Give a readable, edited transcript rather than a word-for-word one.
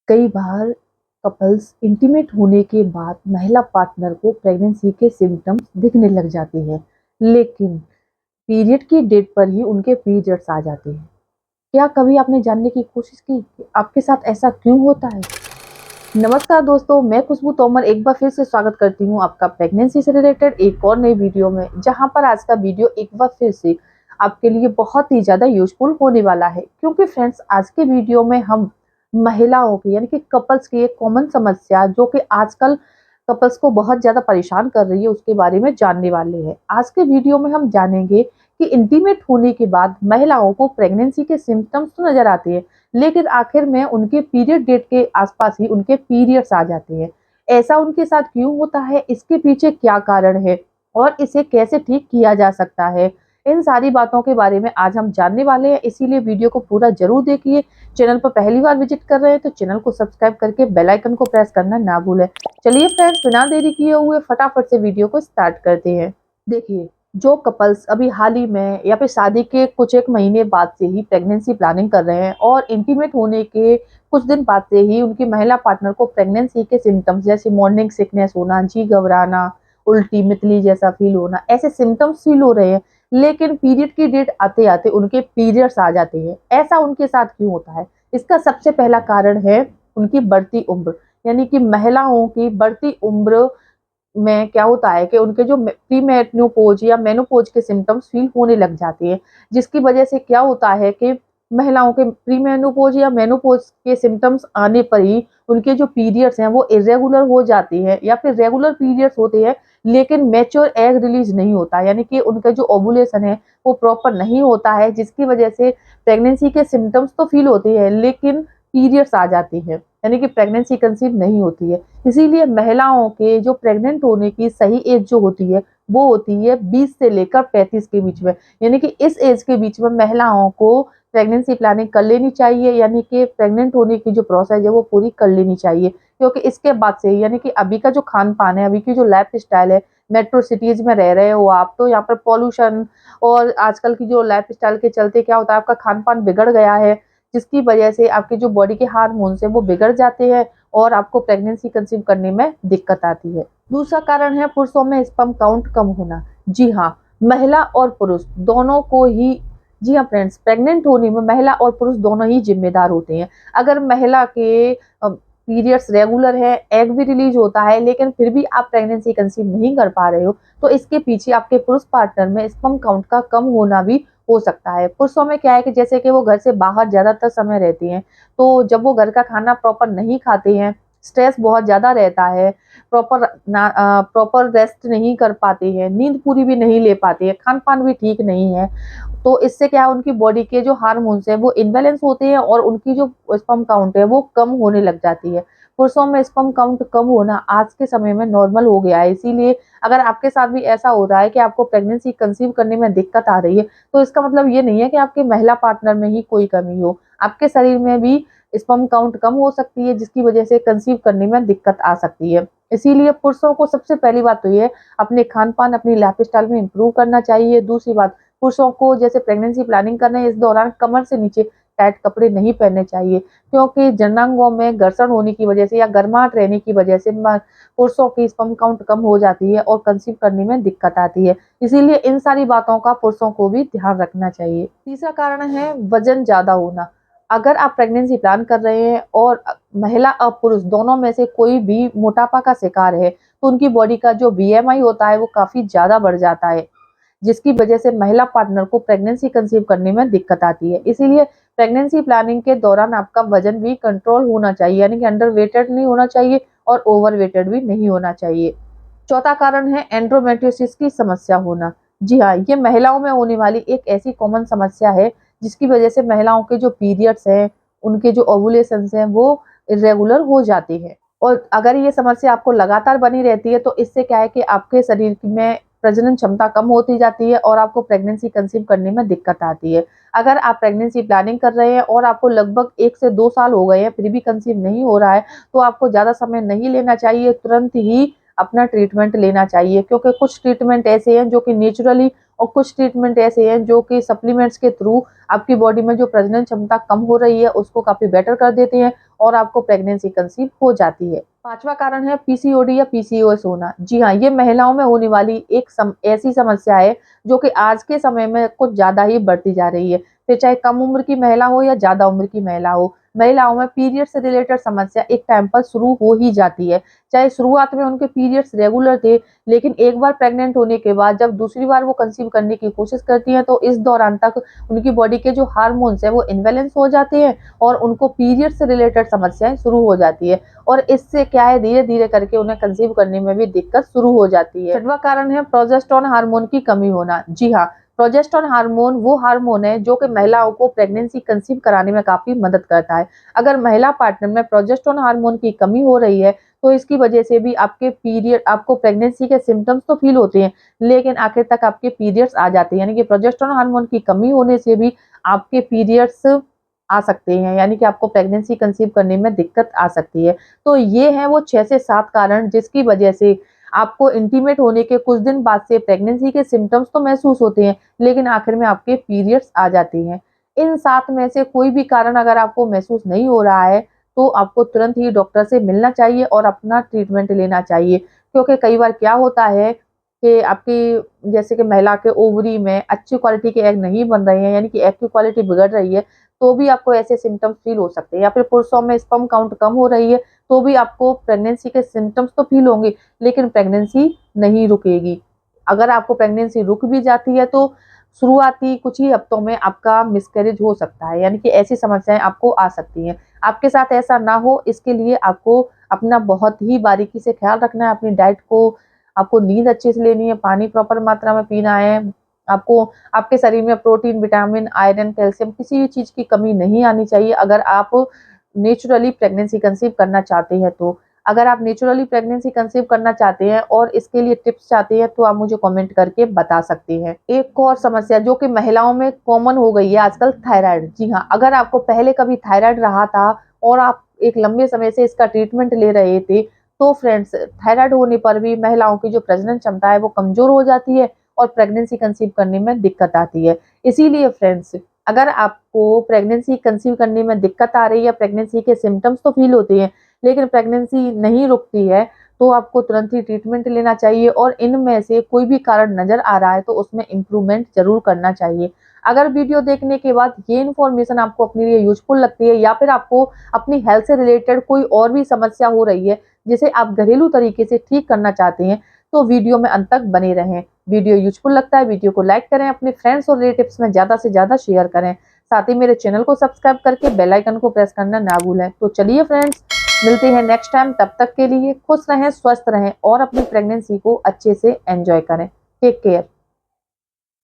कई बार couples intimate होने के बाद महिला पार्टनर को प्रेगनेंसी के सिम्टम्स दिखने लग जाते हैं, लेकिन पीरियड की डेट पर ही उनके पीरियड्स आ जाते हैं। क्या कभी आपने जानने की कोशिश की कि आपके साथ ऐसा क्यों होता है? नमस्कार दोस्तों, मैं खुशबू तोमर एक बार फिर से स्वागत करती हूँ आपका प्रेगनेंसी से रिलेटेड एक और नई वीडियो में, जहाँ पर आज का वीडियो एक बार फिर से आपके लिए बहुत ही ज़्यादा यूजफुल होने वाला है। क्योंकि फ्रेंड्स, आज के वीडियो में हम महिलाओं की यानी कि कपल्स की एक कॉमन समस्या जो कि आजकल कपल्स को बहुत ज़्यादा परेशान कर रही है, उसके बारे में जानने वाले हैं। आज के वीडियो में हम जानेंगे कि इंटीमेट होने के बाद महिलाओं को प्रेगनेंसी के सिम्टम्स तो नजर आते हैं, लेकिन आखिर में उनके पीरियड डेट के आसपास ही उनके पीरियड्स आ जाते हैं। ऐसा उनके साथ क्यों होता है, इसके पीछे क्या कारण है और इसे कैसे ठीक किया जा सकता है, इन सारी बातों के बारे में आज हम जानने वाले हैं। इसीलिए वीडियो को पूरा जरूर देखिए। चैनल पर पहली बार विजिट कर रहे हैं तो चैनल को सब्सक्राइब करके बेल आइकन को प्रेस करना ना भूलें। चलिए फ्रेंड्स, बिना देरी किए हुए फटाफट से वीडियो को स्टार्ट करते हैं। देखिए, जो कपल्स अभी हाल ही में या फिर शादी के कुछ एक महीने बाद से ही प्रेगनेंसी प्लानिंग कर रहे हैं और इंटीमेट होने के कुछ दिन बाद से ही उनकी महिला पार्टनर को प्रेगनेंसी के सिम्टम्स जैसे मॉर्निंग सिकनेस होना, जी घबराना, उल्टी मितली जैसा फील होना, ऐसे सिम्टम्स फील हो रहे हैं, लेकिन पीरियड की डेट आते आते उनके पीरियड्स आ जाते हैं। ऐसा उनके साथ क्यों होता है? इसका सबसे पहला कारण है उनकी बढ़ती उम्र, यानी कि महिलाओं की बढ़ती उम्र में क्या होता है कि उनके जो प्री मेनोपॉज या मेनोपॉज के सिम्टम्स फील होने लग जाते हैं, जिसकी वजह से क्या होता है कि महिलाओं के प्री मेनोपॉज या मेनोपॉज के सिम्टम्स आने पर ही उनके जो पीरियड्स हैं वो इरेगुलर हो जाते हैं या फिर रेगुलर पीरियड्स होते हैं, लेकिन मैच्योर एग रिलीज नहीं होता, यानी कि उनका जो ओव्यूलेशन है वो प्रॉपर नहीं होता है, जिसकी वजह से प्रेगनेंसी के सिम्टम्स तो फील होते हैं लेकिन पीरियड्स आ जाती है, यानी कि प्रेगनेंसी कंसीव नहीं होती है। इसीलिए महिलाओं के जो प्रेग्नेंट होने की सही एज जो होती है वो होती है 20 से लेकर 35 के बीच में, यानी कि इस एज के बीच में महिलाओं को प्रेगनेंसी प्लानिंग कर लेनी चाहिए, यानी कि प्रेग्नेंट होने की जो प्रोसेस है वो पूरी कर लेनी चाहिए। क्योंकि इसके बाद से यानी कि अभी का जो खान पान है, अभी की जो लाइफ स्टाइल है, मेट्रो सिटीज में रह रहे हो आप तो यहाँ पर पॉल्यूशन और आजकल की जो लाइफ स्टाइल के चलते क्या होता है, आपका खान पान बिगड़ गया है, जिसकी वजह से आपके जो बॉडी के हार्मोन्स है वो बिगड़ जाते हैं और आपको प्रेगनेंसी कंसीव करने में दिक्कत आती है। दूसरा कारण है पुरुषों में स्पर्म काउंट कम होना। जी हाँ, महिला और पुरुष दोनों को ही, जी हाँ फ्रेंड्स, प्रेग्नेंट होने में महिला और पुरुष दोनों ही जिम्मेदार होते हैं। अगर महिला के पीरियड्स रेगुलर है, एग भी रिलीज होता है, लेकिन फिर भी आप प्रेगनेंसी कंसीव नहीं कर पा रहे हो, तो इसके पीछे आपके पुरुष पार्टनर में स्पर्म काउंट का कम होना भी हो सकता है। पुरुषों में क्या है कि जैसे कि वो घर से बाहर ज्यादातर समय रहते हैं, तो जब वो घर का खाना प्रॉपर नहीं खाते हैं, स्ट्रेस बहुत ज़्यादा रहता है, प्रॉपर रेस्ट नहीं कर पाते हैं, नींद पूरी भी नहीं ले पाते हैं, खान-पान भी ठीक नहीं है, तो इससे क्या है उनकी बॉडी के जो हार्मोन्स हैं वो इम्बैलेंस होते हैं और उनकी जो स्पर्म काउंट है वो कम होने लग जाती है। पुरुषों में स्पर्म काउंट कम होना आज के समय में नॉर्मल हो गया है, इसीलिए अगर आपके साथ भी ऐसा हो रहा है कि आपको प्रेगनेंसी कंसीव करने में दिक्कत आ रही है, तो इसका मतलब ये नहीं है कि आपके महिला पार्टनर में ही कोई कमी हो। आपके शरीर में भी स्पर्म काउंट कम हो सकती है, जिसकी वजह से कंसीव करने में दिक्कत आ सकती है। इसीलिए पुरुषों को सबसे पहली बात तो ये है, अपने खान-पान, अपनी लाइफस्टाइल में इम्प्रूव करना चाहिए। दूसरी बात, पुरुषों को जैसे प्रेगनेंसी प्लानिंग कर रहे हैं, इस दौरान कमर से नीचे टाइट कपड़े नहीं पहनने चाहिए, क्योंकि जननांगों में घर्षण होने की वजह से या गर्माहट रहने की वजह से पुरुषों की स्पर्म काउंट कम हो जाती है और कंसीव करने में दिक्कत आती है। इसीलिए इन सारी बातों का पुरुषों को भी ध्यान रखना चाहिए। तीसरा कारण है वजन ज्यादा होना। अगर आप प्रेगनेंसी प्लान कर रहे हैं और महिला और पुरुष दोनों में से कोई भी मोटापा का शिकार है, तो उनकी बॉडी का जो बीएमआई होता है वो काफी ज्यादा बढ़ जाता है, जिसकी वजह से महिला पार्टनर को प्रेगनेंसी कंसीव करने में दिक्कत आती है। इसीलिए प्रेगनेंसी प्लानिंग के दौरान आपका वजन भी कंट्रोल होना चाहिए, यानी कि अंडर वेटेड नहीं होना चाहिए और ओवर वेटेड भी नहीं होना चाहिए। चौथा कारण है एंड्रोमेट्रियोसिस की समस्या होना। जी हाँ, ये महिलाओं में होने वाली एक ऐसी कॉमन समस्या है जिसकी वजह से महिलाओं के जो पीरियड्स हैं, उनके जो ओव्यूलेशंस हैं वो इर्रेगुलर हो जाते हैं। और अगर ये समस्या आपको लगातार बनी रहती है तो इससे क्या है कि आपके शरीर में प्रजनन क्षमता कम होती जाती है और आपको प्रेगनेंसी कंसीव करने में दिक्कत आती है। अगर आप प्रेगनेंसी प्लानिंग कर रहे हैं और आपको लगभग 1 से 2 साल हो गए हैं फिर भी कंसीव नहीं हो रहा है, तो आपको ज़्यादा समय नहीं लेना चाहिए, तुरंत ही अपना ट्रीटमेंट लेना चाहिए, क्योंकि कुछ ट्रीटमेंट ऐसे हैं जो कि नेचुरली और कुछ ट्रीटमेंट ऐसे हैं जो कि सप्लीमेंट्स के थ्रू आपकी बॉडी में जो प्रजनन क्षमता कम हो रही है उसको काफ़ी बेटर कर देते हैं और आपको प्रेगनेंसी कंसीव हो जाती है। पांचवा कारण है पीसीओडी या पीसीओएस होना। जी हाँ, ये महिलाओं में होने वाली एक ऐसी समस्या है जो कि आज के समय में कुछ ज्यादा ही बढ़ती जा रही है। फिर चाहे कम उम्र की महिला हो या ज्यादा उम्र की महिला हो, महिलाओं में पीरियड से रिलेटेड समस्या एक टाइम पर शुरू हो ही जाती है। चाहे शुरुआत में उनके पीरियड्स रेगुलर थे, लेकिन एक बार प्रेग्नेंट होने के बाद जब दूसरी बार वो कंसीव करने की कोशिश करती हैं, तो इस दौरान तक उनकी बॉडी के जो हार्मोन्स है वो इनबैलेंस हो जाते हैं और उनको पीरियड से रिलेटेड समस्याएं शुरू हो जाती है। और इससे क्या है, धीरे धीरे करके उन्हें कंसीव करने में भी दिक्कत शुरू हो जाती है। छठवां कारण है प्रोजेस्टेरोन हार्मोन की कमी होना। जी हाँ, प्रोजेस्टेरोन हार्मोन वो हार्मोन है जो कि महिलाओं को प्रेगनेंसी कंसीव कराने में काफी मदद करता है। अगर महिला पार्टनर में प्रोजेस्टेरोन हार्मोन की कमी हो रही है, तो इसकी वजह से भी आपको प्रेगनेंसी के सिम्टम्स तो फील होते हैं, लेकिन आखिर तक आपके पीरियड्स आ जाते हैं। यानी कि प्रोजेस्टेरोन हार्मोन की कमी होने से भी आपके पीरियड्स आ सकते हैं, यानी कि आपको प्रेगनेंसी कंसीव करने में दिक्कत आ सकती है। तो ये हैं वो 6 से 7 कारण जिसकी वजह से आपको इंटीमेट होने के कुछ दिन बाद से प्रेगनेंसी के सिम्टम्स तो महसूस होते हैं, लेकिन आखिर में आपके पीरियड्स आ जाते हैं। इन 7 में से कोई भी कारण अगर आपको महसूस नहीं हो रहा है, तो आपको तुरंत ही डॉक्टर से मिलना चाहिए और अपना ट्रीटमेंट लेना चाहिए। क्योंकि कई बार क्या होता है कि आपकी जैसे कि महिला के ओवरी में अच्छी क्वालिटी के एग नहीं बन रहे हैं, यानी कि एग की क्वालिटी बिगड़ रही है, तो भी आपको ऐसे सिम्टम्स फील हो सकते हैं। या फिर पुरुषों में स्पर्म काउंट कम हो रही है, तो भी आपको प्रेगनेंसी के सिम्टम्स तो फील होंगे, लेकिन प्रेगनेंसी नहीं रुकेगी। अगर आपको प्रेगनेंसी रुक भी जाती है, तो शुरुआती कुछ ही हफ्तों में आपका मिसकैरेज हो सकता है, यानी कि ऐसी समस्याएं आपको आ सकती हैं। आपके साथ ऐसा ना हो, इसके लिए आपको अपना बहुत ही बारीकी से ख्याल रखना है। अपनी डाइट को आपको नींद अच्छे से लेनी है, पानी प्रॉपर मात्रा में पीना है। आपको आपके शरीर में प्रोटीन, विटामिन, आयरन, कैल्शियम किसी भी चीज की कमी नहीं आनी चाहिए अगर आप नेचुरली प्रेगनेंसी कंसीव करना चाहते हैं तो। अगर आप नेचुरली प्रेगनेंसी कंसीव करना चाहते हैं और इसके लिए टिप्स चाहते हैं, तो आप मुझे कमेंट करके बता सकते हैं। एक और समस्या जो कि महिलाओं में कॉमन हो गई है आजकल, थायराइड। जी हाँ, अगर आपको पहले कभी थायराइड रहा था और आप एक लंबे समय से इसका ट्रीटमेंट ले रहे थे, तो फ्रेंड्स, थायराइड होने पर भी महिलाओं की जो प्रजनन क्षमता है वो कमजोर हो जाती है और प्रेगनेंसी कंसीव करने में दिक्कत आती है। इसीलिए फ्रेंड्स, अगर आपको प्रेगनेंसी कंसीव करने में दिक्कत आ रही है, प्रेगनेंसी के सिम्टम्स तो फील होते हैं, लेकिन प्रेगनेंसी नहीं रुकती है, तो आपको तुरंत ही ट्रीटमेंट लेना चाहिए और इनमें से कोई भी कारण नजर आ रहा है तो उसमें इम्प्रूवमेंट जरूर करना चाहिए। अगर वीडियो देखने के बाद ये इन्फॉर्मेशन आपको अपने लिए यूजफुल लगती है, या फिर आपको अपनी हेल्थ से रिलेटेड कोई और भी समस्या हो रही है जिसे आप घरेलू तरीके से ठीक करना चाहते हैं, तो वीडियो में अंत तक बने रहें। वीडियो यूजफुल लगता है, वीडियो को लाइक करें, अपने फ्रेंड्स और रिलेटिव्स में ज्यादा से ज्यादा शेयर करें। साथ ही मेरे चैनल को सब्सक्राइब करके बेल आइकन को प्रेस करना ना भूलें। तो चलिए फ्रेंड्स, मिलते हैं नेक्स्ट टाइम। तब तक के लिए खुश रहें, स्वस्थ रहें और अपनी प्रेगनेंसी को अच्छे से एंजॉय करें। Take care.